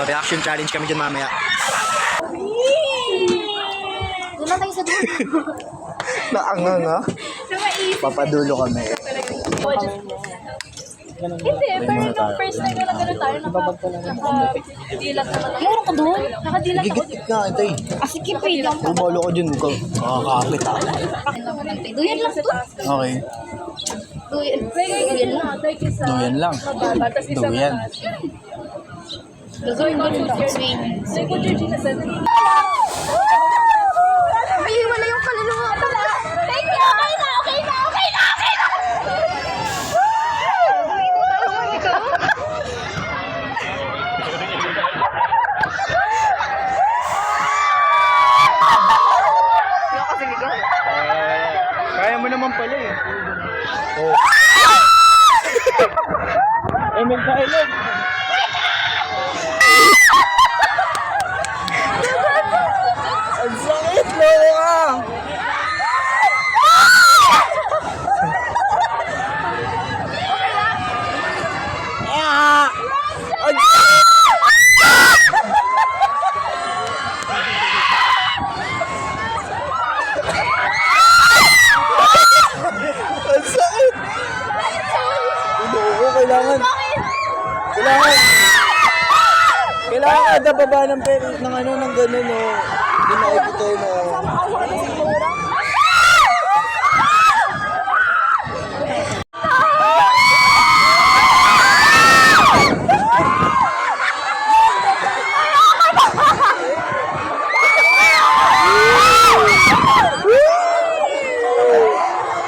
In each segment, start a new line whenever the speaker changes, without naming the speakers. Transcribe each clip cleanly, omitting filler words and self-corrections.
reaction challenge kami dyan mamaya.
Doon lang tayo sa doon.
Naangang ha? Papadulo kami.
Hindi, pero yung first time na gano'n tayo, nakadilat naman. Meron ka doon? Nakadilat ako.
Gigit nga ito eh.
Sige, pwede lang.
Bumalo ko dyan. Makakakit ha.
Duyan lang doon.
Okay.
Duyan lang.
Duyan lang. Duyan.
Gagawin ko yung swing. Ay, wala yung kaluluwa pala. Thank you, okay na, okay na, okay na, okay na.
Kaya mo naman pala eh. Oh. Emil Tailog. Ang sakit mo ka! Ang sakit! Oo, kailangan kada baba ng pera ng ano ng gano'n no. Hindi na ito no.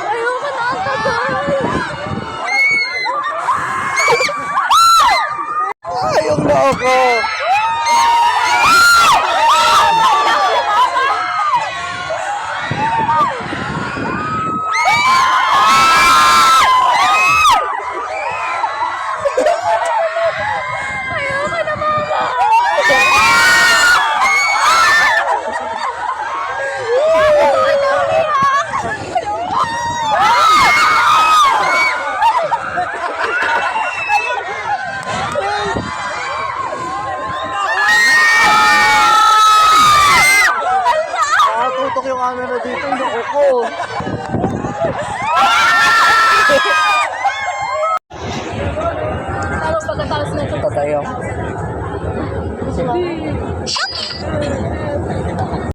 Ayoko na ang tagal.
Ayok na ako.
Ayoko na, mama.
Tutok yung camera dito, yung ko.
Tapos pagkatapos na ito,
Tatayo.